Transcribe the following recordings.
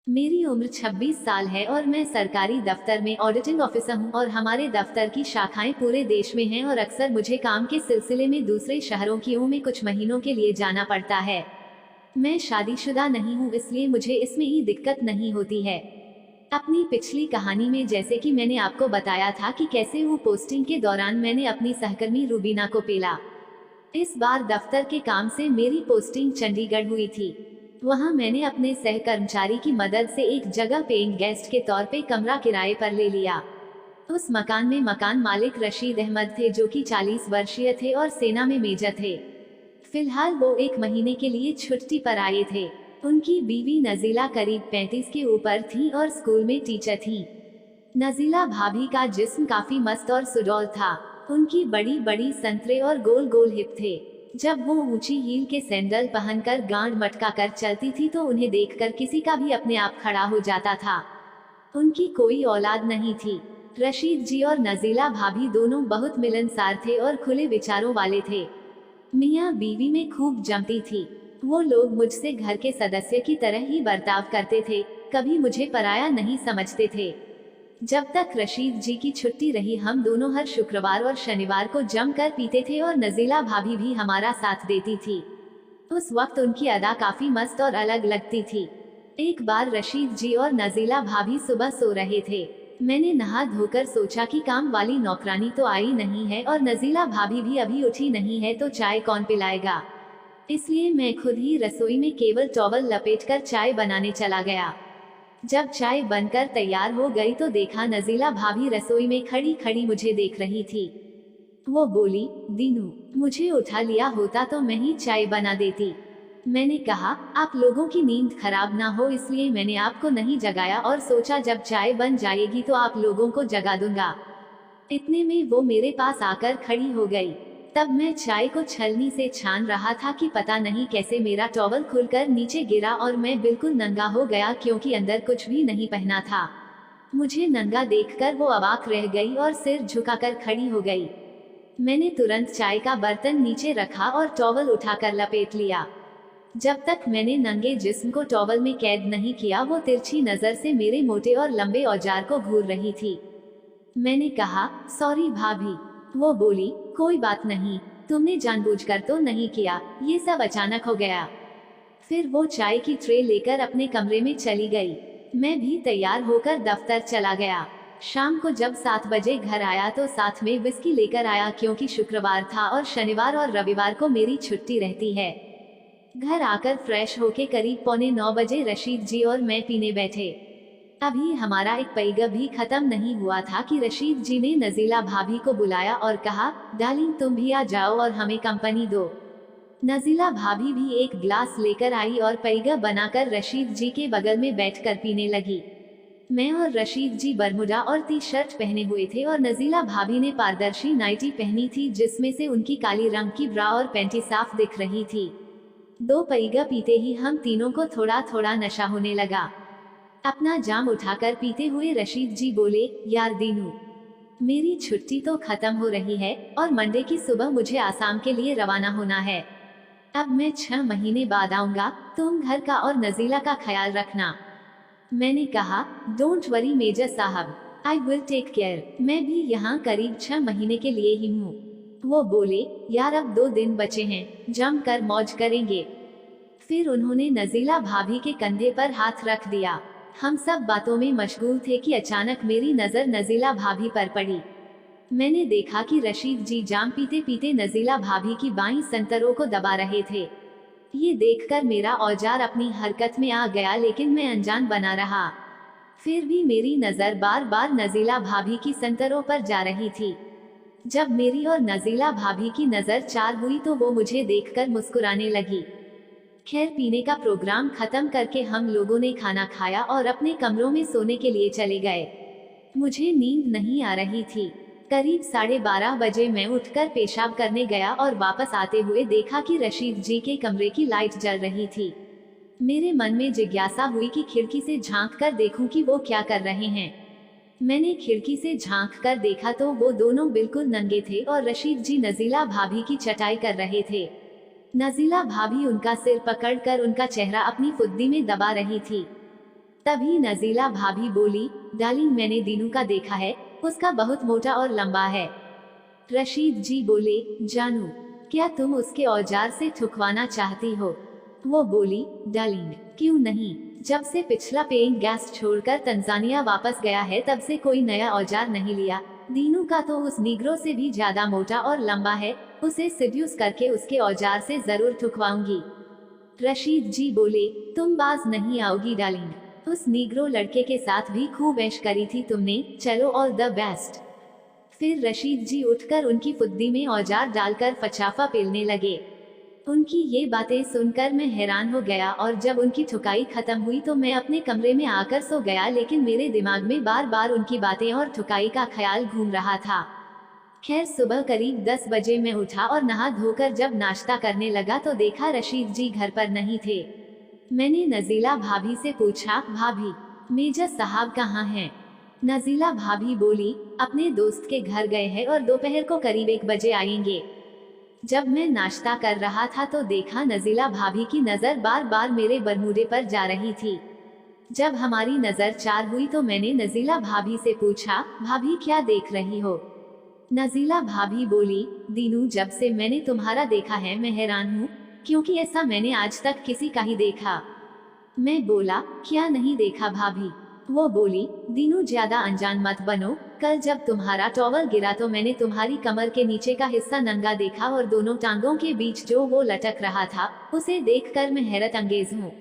मेरी उम्र 26 साल है और मैं सरकारी दफ्तर में ऑडिटिंग ऑफिसर हूँ और हमारे दफ्तर की शाखाएं पूरे देश में हैं और अक्सर मुझे काम के सिलसिले में दूसरे शहरों की में कुछ महीनों के लिए जाना पड़ता है। मैं शादीशुदा नहीं हूँ, इसलिए मुझे इसमें ही दिक्कत नहीं होती है। अपनी पिछली कहानी में जैसे कि मैंने आपको बताया था कि कैसे वो पोस्टिंग के दौरान मैंने अपनी सहकर्मी रूबीना को पेला। इस बार दफ्तर के काम से मेरी पोस्टिंग चंडीगढ़ हुई थी। वहां मैंने अपने सहकर्मचारी की मदद से एक जगह पेइंग गेस्ट के तौर पे कमरा किराए पर ले लिया। उस मकान में मकान मालिक रशीद अहमद थे, जो कि 40 वर्षीय थे और सेना में मेजर थे। फिलहाल वो 1 महीने के लिए छुट्टी पर आए थे। उनकी बीवी नजीला करीब 35 के ऊपर थी और स्कूल में टीचर थी। नजीला भाभी का जिस्म काफी मस्त और सुडौल था। उनकी बड़ी बड़ी संतरे और गोल गोल हिप थे। जब वो ऊंची हील के सैंडल पहनकर गांड मटका कर चलती थी तो उन्हें देखकर किसी का भी अपने आप खड़ा हो जाता था। उनकी कोई औलाद नहीं थी। रशीद जी और नजीला भाभी दोनों बहुत मिलनसार थे और खुले विचारों वाले थे। मियाँ बीवी में खूब जमती थी। वो लोग मुझसे घर के सदस्य की तरह ही बर्ताव करते थे, कभी मुझे पराया नहीं समझते थे। जब तक रशीद जी की छुट्टी रही, हम दोनों हर शुक्रवार और शनिवार को जमकर पीते थे और नजीला भाभी भी हमारा साथ देती थी। उस वक्त उनकी अदा काफी मस्त और अलग लगती थी। एक बार रशीद जी और नजीला भाभी सुबह सो रहे थे। मैंने नहा धोकर सोचा कि काम वाली नौकरानी तो आई नहीं है और नजीला भाभी भी अभी उठी नहीं है, तो चाय कौन पिलाएगा। इसलिए मैं खुद ही रसोई में केवल टॉवल लपेटकर चाय बनाने चला गया। जब चाय बनकर तैयार हो गई तो देखा नजीला भाभी रसोई में खड़ी खड़ी मुझे देख रही थी। वो बोली, दीनू, मुझे उठा लिया होता तो मैं ही चाय बना देती। मैंने कहा, आप लोगों की नींद खराब ना हो इसलिए मैंने आपको नहीं जगाया और सोचा जब चाय बन जाएगी तो आप लोगों को जगा दूंगा। इतने में वो मेरे पास आकर खड़ी हो गई। तब मैं चाय को छलनी से छान रहा था कि पता नहीं कैसे मेरा टॉवल खुलकर नीचे गिरा और मैं बिल्कुल नंगा हो गया, क्योंकि अंदर कुछ भी नहीं पहना था। मुझे नंगा देखकर वो अवाक रह गई और सिर झुकाकर खड़ी हो गई। मैंने तुरंत चाय का बर्तन नीचे रखा और टॉवल उठाकर लपेट लिया। जब तक मैंने नंगे जिस्म को टॉवल में कैद नहीं किया, वो तिरछी नजर से मेरे मोटे और लंबे औजार को घूर रही थी। मैंने कहा, सॉरी भाभी। वो बोली, कोई बात नहीं, तुमने जानबूझकर तो नहीं किया, ये सब अचानक हो गया। फिर वो चाय की ट्रे लेकर अपने कमरे में चली गई। मैं भी तैयार होकर दफ्तर चला गया। शाम को जब 7 बजे घर आया तो साथ में विस्की लेकर आया, क्योंकि शुक्रवार था और शनिवार और रविवार को मेरी छुट्टी रहती है। घर आकर फ्रेश होके करीब 8:45 बजे रशीद जी और मैं पीने बैठे। अभी हमारा एक पैग भी खत्म नहीं हुआ था कि रशीद जी ने नजीला भाभी को बुलाया और कहा, डार्लिंग तुम भी आ जाओ और हमें कंपनी दो। नजीला भाभी भी एक गिलास लेकर आई और पैग बनाकर रशीद जी के बगल में बैठकर पीने लगी। मैं और रशीद जी बरमुडा और टी शर्ट पहने हुए थे और नजीला भाभी ने पारदर्शी नाइटी पहनी थी, जिसमें से उनकी काली रंग की ब्रा और पैंटी साफ दिख रही थी। 2 पैग पीते ही हम तीनों को थोड़ा थोड़ा नशा होने लगा। अपना जाम उठाकर पीते हुए रशीद जी बोले, यार दीनू, मेरी छुट्टी तो खत्म हो रही है और मंडे की सुबह मुझे आसाम के लिए रवाना होना है। अब मैं 6 महीने बाद आऊंगा, तुम घर का और नजीला का ख्याल रखना। मैंने कहा, डोंट वरी मेजर साहब, आई विल टेक केयर। मैं भी यहाँ करीब 6 महीने के लिए ही हूँ। वो बोले, यार अब 2 दिन बचे हैं, जम कर मौज करेंगे। फिर उन्होंने नजीला भाभी के कंधे पर हाथ रख दिया। हम सब बातों में मशगूल थे कि अचानक मेरी नजर नजीला भाभी पर पड़ी। मैंने देखा कि रशीद जी जाम पीते पीते नजीला भाभी की बाईं संतरों को दबा रहे थे। ये देखकर मेरा औजार अपनी हरकत में आ गया, लेकिन मैं अनजान बना रहा। फिर भी मेरी नजर बार बार नजीला भाभी की संतरों पर जा रही थी। जब मेरी और नजीला भाभी की नजर चार हुई तो वो मुझे देखकर मुस्कुराने लगी। खैर, पीने का प्रोग्राम खत्म करके हम लोगों ने खाना खाया और अपने कमरों में सोने के लिए चले गए। मुझे नींद नहीं आ रही थी। करीब 12:30 बजे मैं उठकर पेशाब करने गया और वापस आते हुए देखा कि रशीद जी के कमरे की लाइट जल रही थी। मेरे मन में जिज्ञासा हुई कि खिड़की से झांक कर देखूं कि वो क्या कर रहे हैं। मैंने खिड़की से झांक कर देखा तो वो दोनों बिल्कुल नंगे थे और रशीद जी नजीला भाभी की चटाई कर रहे थे। नजीला भाभी उनका सिर पकड़कर उनका चेहरा अपनी फुद्दी में दबा रही थी। तभी नजीला भाभी बोली, डार्लिंग मैंने दीनू का देखा है, उसका बहुत मोटा और लंबा है। रशीद जी बोले, जानू क्या तुम उसके औजार से ठुकवाना चाहती हो? वो बोली, डार्लिंग क्यों नहीं, जब से पिछला पेइंग गेस्ट छोड़कर तंजानिया वापस गया है तब से कोई नया औजार नहीं लिया। दीनू का तो उस नीग्रो से भी ज्यादा मोटा और लंबा है, उसे सिड्यूस करके उसके औजार से जरूर ठुकवाऊंगी। रशीद जी बोले, तुम बाज नहीं आओगी डार्लिंग, उस नीग्रो लड़के के साथ भी खूब ऐश करी थी तुमने, चलो ऑल द बेस्ट। फिर रशीद जी उठकर उनकी फुद्दी में औजार डालकर फचाफा पेलने लगे। उनकी ये बातें सुनकर मैं हैरान हो गया और जब उनकी ठुकाई खत्म हुई तो मैं अपने कमरे में आकर सो गया, लेकिन मेरे दिमाग में बार बार उनकी बातें और ठुकाई का ख्याल घूम रहा था। खैर सुबह करीब 10 बजे मैं उठा और नहा धोकर जब नाश्ता करने लगा तो देखा रशीद जी घर पर नहीं थे। मैंने नजीला भाभी से पूछा, भाभी मेजर साहब कहाँ हैं? नजीला भाभी बोली, अपने दोस्त के घर गए हैं और दोपहर को करीब 1 बजे आएंगे। जब मैं नाश्ता कर रहा था तो देखा नजीला भाभी की नजर बार बार मेरे बरमूडे पर जा रही थी। जब हमारी नजर चार हुई तो मैंने नजीला भाभी से पूछा, भाभी क्या देख रही हो? नजीला भाभी बोली, दीनू जब से मैंने तुम्हारा देखा है मैं हैरान हूँ, क्योंकि ऐसा मैंने आज तक किसी का ही देखा। मैं बोला, क्या नहीं देखा भाभी? वो बोली, दीनू ज्यादा अनजान मत बनो, कल जब तुम्हारा टॉवल गिरा तो मैंने तुम्हारी कमर के नीचे का हिस्सा नंगा देखा और दोनों टांगों के बीच जो वो लटक रहा था उसे देखकर मैं हैरत अंगेज हूँ।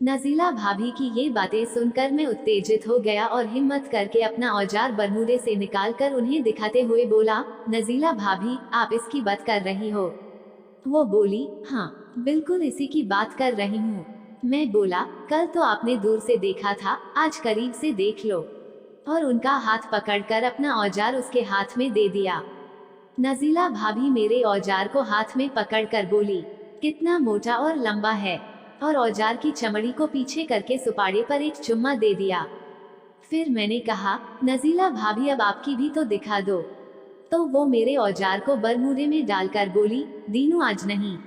नजीला भाभी की ये बातें सुनकर मैं उत्तेजित हो गया और हिम्मत करके अपना औजार बरमूडे से निकालकर उन्हें दिखाते हुए बोला, नजीला भाभी आप इसकी बात कर रही हो? वो बोली, हाँ बिल्कुल इसी की बात कर रही हूँ। मैं बोला, कल तो आपने दूर से देखा था, आज करीब से देख लो। और उनका हाथ पकड़कर अपना औजार उसके हाथ में दे दिया। नजीला भाभी मेरे औजार को हाथ में पकड़कर बोली, कितना मोटा और लंबा है, और औजार की चमड़ी को पीछे करके सुपाड़े पर एक चुम्मा दे दिया। फिर मैंने कहा, नजीला भाभी अब आपकी भी तो दिखा दो। तो वो मेरे औजार को बरमूडे में डालकर बोली, दीनू आज नहीं,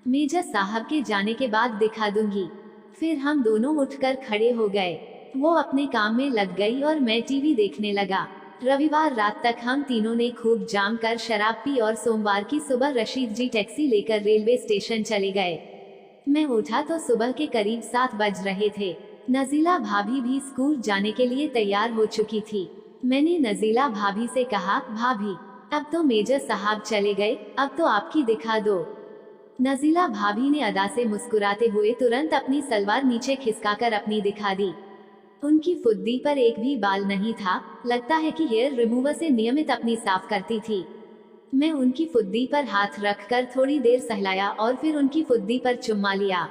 मेजर साहब के जाने के बाद दिखा दूंगी। फिर हम दोनों उठकर खड़े हो गए। वो अपने काम में लग गई और मैं टीवी देखने लगा। रविवार रात तक हम तीनों ने खूब जाम कर शराब पी और सोमवार की सुबह रशीद जी टैक्सी लेकर रेलवे स्टेशन चले गए। मैं उठा तो सुबह के करीब 7 बज रहे थे। नजीला भाभी भी स्कूल जाने के लिए तैयार हो चुकी थी। मैंने नजीला भाभी से कहा, भाभी अब तो मेजर साहब चले गए, अब तो आपकी दिखा दो। नजीला भाभी ने अदा से मुस्कुराते हुए तुरंत अपनी सलवार नीचे खिसकाकर अपनी दिखा दी। उनकी फुद्दी पर एक भी बाल नहीं था, लगता है कि हेयर रिमूवर से नियमित अपनी साफ करती थी। मैं उनकी फुद्दी पर हाथ रखकर थोड़ी देर सहलाया और फिर उनकी फुद्दी पर चुम्मा लिया।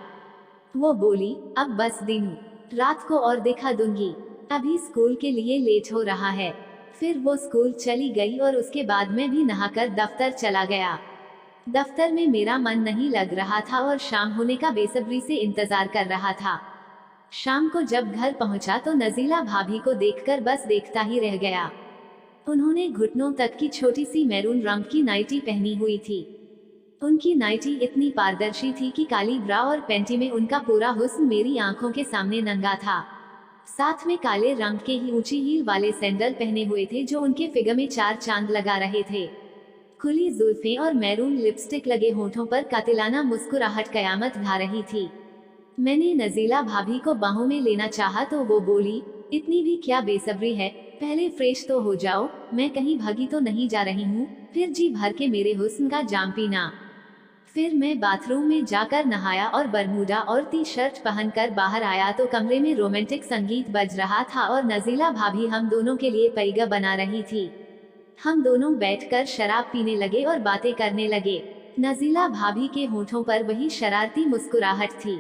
वो बोली, अब बस दीनू, रात को और दिखा दूंगी, अभी स्कूल के लिए लेट हो रहा है। फिर वो स्कूल चली गई और उसके बाद मैं भी नहाकर दफ्तर चला गया। दफ्तर में मेरा मन नहीं लग रहा था और शाम होने का बेसब्री से इंतजार कर रहा था। शाम को जब घर पहुंचा तो नजीला भाभी को देखकर बस देखता ही रह गया। उन्होंने घुटनों तक की छोटी सी मैरून रंग की नाइटी पहनी हुई थी। उनकी नाइटी इतनी पारदर्शी थी कि काली ब्रा और पैंटी में उनका पूरा हुस्न मेरी आंखों के सामने नंगा था। साथ में काले रंग के ही ऊंची हील वाले सैंडल पहने हुए थे जो उनके फिगर में 4 चांद लगा रहे थे। खुली जुल्फें और मैरून लिपस्टिक लगे होठों पर कातिलाना मुस्कुराहट कयामत ढा रही थी। मैंने नजीला भाभी को बाहों में लेना चाहा तो वो बोली, इतनी भी क्या बेसब्री है, पहले फ्रेश तो हो जाओ, मैं कहीं भागी तो नहीं जा रही हूँ, फिर जी भर के मेरे हुस्न का जाम पीना। फिर मैं बाथरूम में जाकर नहाया और बरमूडा और टी शर्ट पहनकर बाहर आया तो कमरे में रोमांटिक संगीत बज रहा था और नजीला भाभी हम दोनों के लिए पैगा बना रही थी। हम दोनों बैठकर शराब पीने लगे और बातें करने लगे। नजीला भाभी के होठों पर वही शरारती मुस्कुराहट थी।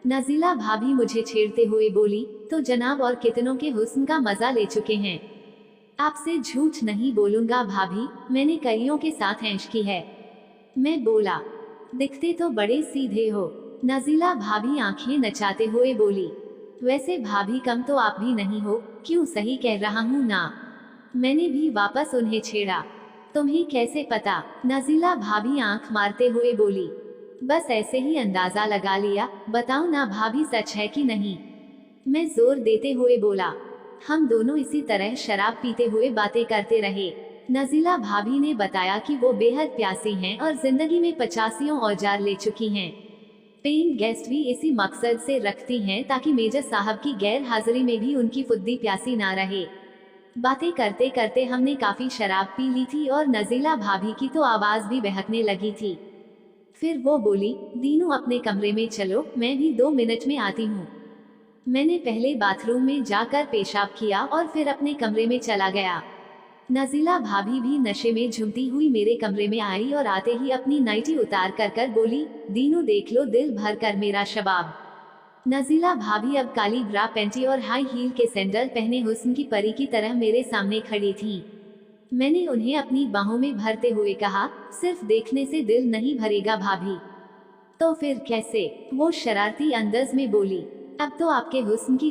नजीला भाभी मुझे छेड़ते हुए बोली, तो जनाब और कितनों के हुस्न का मजा ले चुके हैं। आपसे झूठ नहीं बोलूंगा भाभी, मैंने कईयों के साथ ऐश की है। मैं बोला, दिखते तो बड़े सीधे हो। नजीला भाभी आंखें नचाते हुए बोली, वैसे भाभी कम तो आप भी नहीं हो, क्यों सही कह रहा हूँ ना। मैंने भी वापस उन्हें छेड़ा। तुम्हें कैसे पता? नजीला भाभी आंख मारते हुए बोली, बस ऐसे ही अंदाजा लगा लिया, बताओ ना भाभी सच है कि नहीं। मैं जोर देते हुए बोला। हम दोनों इसी तरह शराब पीते हुए बातें करते रहे। नजीला भाभी ने बताया कि वो बेहद प्यासी हैं और जिंदगी में 85 औजार ले चुकी हैं। पेइंग गेस्ट भी इसी मकसद से रखती हैं ताकि मेजर साहब की गैर हाजिरी में भी उनकी फुद्दी प्यासी ना रहे। बातें करते करते हमने काफी शराब पी ली थी और नजीला भाभी की तो आवाज भी बहकने लगी थी। फिर वो बोली, दीनू अपने कमरे में चलो, मैं भी 2 मिनट में आती हूँ। मैंने पहले बाथरूम में जाकर पेशाब किया और फिर अपने कमरे में चला गया। नजीला भाभी भी नशे में झूमती हुई मेरे कमरे में आई और आते ही अपनी नाइटी उतार कर बोली, दीनू देख लो दिल भर कर मेरा शबाब। नजीला भाभी अब काली ब्रा पेंटी और हाई हील के सैंडल पहने हुस्न की परी की तरह मेरे सामने खड़ी थी। मैंने उन्हें अपनी बाहों में भरते हुए कहा, सिर्फ देखने से दिल नहीं भरेगा भाभी। तो फिर कैसे? वो शरारती अंदाज में बोली। अब तो आपके हुस्न की